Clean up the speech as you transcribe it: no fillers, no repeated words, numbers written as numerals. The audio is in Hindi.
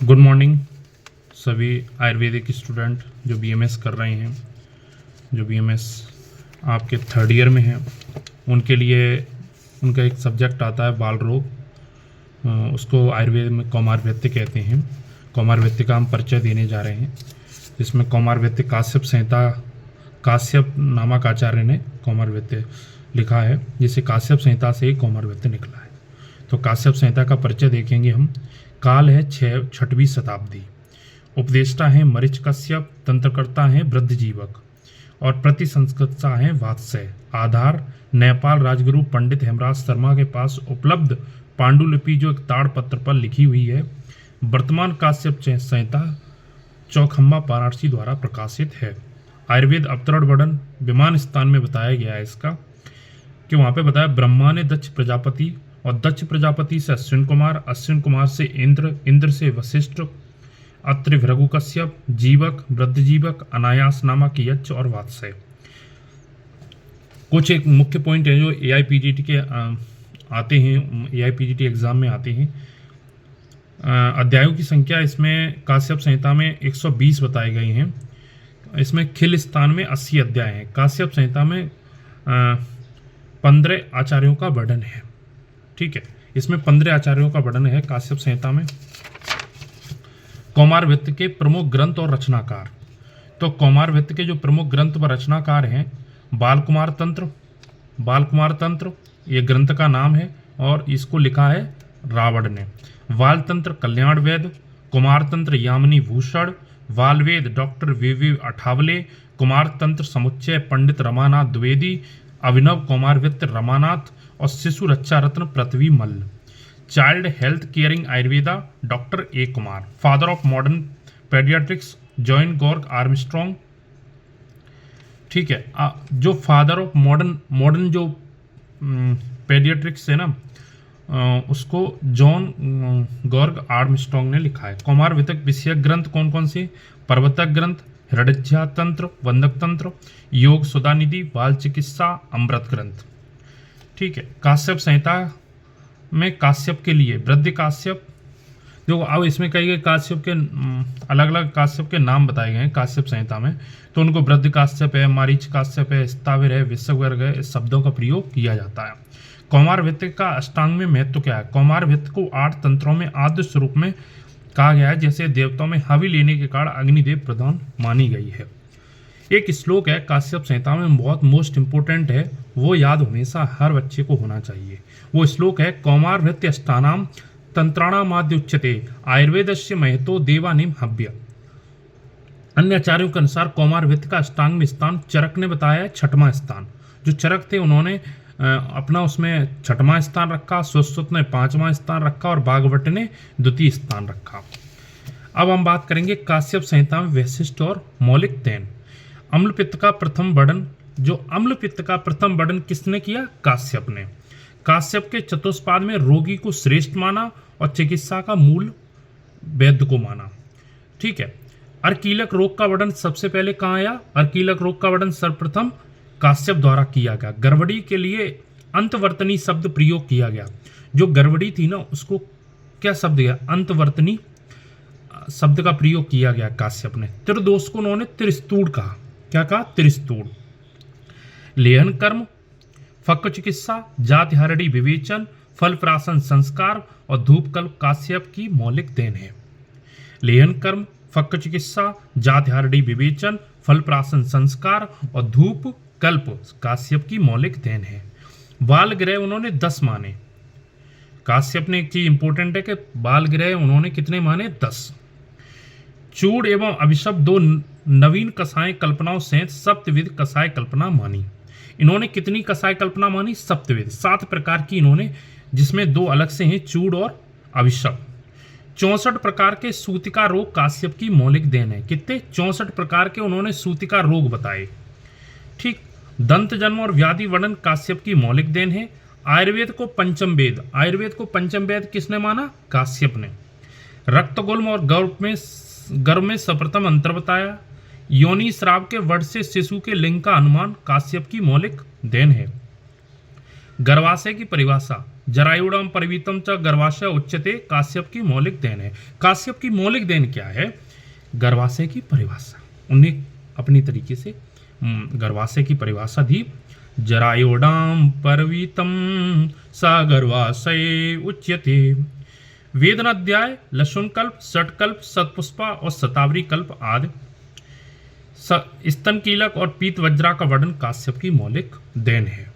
गुड मॉर्निंग सभी आयुर्वेदिक स्टूडेंट जो बीएमएस कर रहे हैं, जो बीएमएस आपके थर्ड ईयर में हैं, उनके लिए उनका एक सब्जेक्ट आता है बाल रोग। उसको आयुर्वेद में कौमारभ्यत्य कहते हैं। कौमारभ्यत्य का हम परिचय देने जा रहे हैं, जिसमें कौमारभ्यत्य काश्यप संहिता, काश्यप नामक आचार्य ने कौमारभ्यत्य लिखा है, जिसे काश्यप संहिता से ही कौमारभ्यत्य निकला है। तो काश्यप संहिता का परिचय देखेंगे हम। काल है 6वीं शताब्दी। उपदेष्टा हैं मरीच कश्यप, तंत्रकर्ता हैं वृद्धजीवक और प्रति संस्कृता हैं वात्स्य। आधार नेपाल राजगुरु पंडित हेमराज शर्मा के पास उपलब्ध पांडुलिपि जो एक ताड़पत्र पर लिखी हुई है। वर्तमान काश्यप संहिता चौखम्बा वाराणसी द्वारा प्रकाशित है। आयुर्वेद अवतरण वर्णन विमान स्थान में बताया गया है इसका, कि वहाँ पे बताया ब्रह्मा ने दक्ष प्रजापति और दक्ष प्रजापति से अश्विन कुमार, अश्विन कुमार से इंद्र, इंद्र से वशिष्ठ, अत्रि भृगु कश्यप, जीवक, वृद्धजीवक, अनायास नामक यक्ष और वात्स्य। कुछ एक मुख्य पॉइंट है जो एआईपीजीटी के आते हैं, एआईपीजीटी एग्जाम में आते हैं। अध्यायों की संख्या इसमें काश्यप संहिता में 120 बताए गए हैं। इसमें खिल स्थान में 80 अध्याय हैं। काश्यप संहिता में 15 आचार्यों का वर्णन है। ठीक है, इसमें 15 आचार्यों का वर्णन है काश्यप संहिता में। कौमारभ्यत्य के प्रमुख ग्रंथ और रचनाकार। तो कौमारभ्यत्य के जो प्रमुख ग्रंथ व रचनाकार हैं, बालकुमार तंत्र, बालकुमार तंत्र ये ग्रंथ का नाम है और इसको लिखा है रावण ने। वाल तंत्र कल्याण वैद्य, कुमार तंत्र यामिनी भूषण, वालवेद डॉक्टर वीवी अठावले, कुमार तंत्र समुच्चय पंडित रमानाथ द्विवेदी, अभिनव कौमारभ्यत्य रमानाथ और Shishu Raksha Ratna Prithvi Malla. Child health caring Ayurveda doctor A Kumar. Father of modern paediatrics John गॉर्ग आर्मस्ट्रॉन्ग। ठीक है, जो फादर ऑफ मॉडर्न जो पेडियाट्रिक्स है ना, उसको जॉन गॉर्ग आर्मस्ट्रॉन्ग ने लिखा है। कौमारभ्यत्य विषयक ग्रंथ कौन कौन से? प्रवर्तक ग्रंथ, हृदय तंत्र, वंदक तंत्र, योग सुधानिधि, बाल चिकित्सा, अमृत ग्रंथ। ठीक है, काश्यप संहिता में काश्यप के लिए वृद्धि काश्यप, जो अब इसमें कई गए काश्यप के अलग अलग काश्यप के नाम बताए गए हैं काश्यप संहिता में। तो उनको वृद्धि काश्यप है, मारीच काश्यप है, स्थाविर है, विश्ववर्ग है, इस शब्दों का प्रयोग किया जाता है। कौमारभ्यत्य का अष्टांग में महत्व क्या है? कौमारभ्यत्य को 8 तंत्रों में आद्य स्वरूप में कहा गया है, जैसे देवताओं में हवि लेने के कारण अग्निदेव प्रधान मानी गई है। एक श्लोक है काश्यप संहिता में, बहुत मोस्ट इंपोर्टेंट है, वो याद हमेशा हर बच्चे को होना चाहिए। वो श्लोक है कौमारभ्यत्य अष्टानाम तंत्राणामाद्य उच्यते आयुर्वेदस्य महतो देवानिम हव्य। अन्य आचार्यों के अनुसार कौमारभ्यत्य का अष्टांग में स्थान चरक ने बताया है 6वां स्थान। जो चरक थे उन्होंने अपना उसमें 6वां स्थान रखा, सुश्रुत ने 5वां स्थान रखा और भागवत ने 2य स्थान रखा। अब हम बात करेंगे काश्यप संहिता में वैशिष्ट और मौलिक देन। अम्लपित्त का प्रथम वर्णन, जो अम्लपित्त का प्रथम वर्णन किसने किया? काश्यप ने। काश्यप के चतुष्पाद में रोगी को श्रेष्ठ माना और चिकित्सा का मूल वैद्य को माना। ठीक है, अर्कीलक रोग का वर्णन सबसे पहले कहाँ आया? अर्कीलक रोग का वर्णन सर्वप्रथम काश्यप द्वारा किया गया। गर्भड़ी के लिए अंतवर्तनी शब्द प्रयोग किया गया। जो गर्भड़ी थी ना, उसको क्या शब्द दिया? अंतवर्तनी शब्द का प्रयोग किया गया काश्यप ने। त्रिदोष को उन्होंने त्रिस्तूड़ कहा। क्या कहा? त्रिस्तूड़। लेहन कर्म, फक चिकित्सा, जाति हरड़ी विवेचन, फल प्राशन संस्कार और धूप कल्प काश्यप की मौलिक देन है। लेहन कर्म, फक चिकित्सा, जाति हरड़ी विवेचन, फल प्राशन संस्कार और धूप कल्प काश्यप की मौलिक देन है। बाल ग्रह उन्होंने 10 माने। काश्यप ने एक चीज इंपॉर्टेंट है कि बाल ग्रह उन्होंने कितने माने? 10। चूड़ एवं अभिशप्त 2 नवीन कषाय कल्पनाओं सहित सप्तविध कषाय कल्पना मानी। इन्होंने कितनी कषाय कल्पना मानी? सप्तविध, 7 प्रकार की इन्होंने, जिसमें 2 अलग से हैं, चूड़ और अभिशप्त। 64 प्रकार के सूतिका रोग काश्यप की मौलिक देन है। कितने? 64 प्रकार के उन्होंने सूतिका रोग बताए। ठीक, दंत जन्म और व्याधि वर्णन काश्यप की मौलिक देन है। आयुर्वेद को पंचम वेद, आयुर्वेद को पंचम वेद किसने माना? काश्यप ने। रक्त गुल्म और गर्भ में सर्वप्रथम अंतर बताया। योनि श्राव के वर्ड से शिशु के लिंग का अनुमान काश्यप की मौलिक देन है। गर्भाशय की परिभाषा, जरायुणम परिवीतम च गर्भाशय उच्यते, काश्यप की मौलिक देन है। काश्यप की मौलिक देन क्या है? गर्भाशय की परिभाषा। उन्हें अपनी तरीके से गर्भाशय की परिभाषा दी। जरायुणाम परिवीतम सा गर्भाशय उच्यते। वेदनाध्याय, लशुन कल्प, षटकल्प, सतपुष्पा और शतावरी कल्प आदि। स्तन कीलक और पीत वज्रा का वर्णन काश्यप की मौलिक देन है।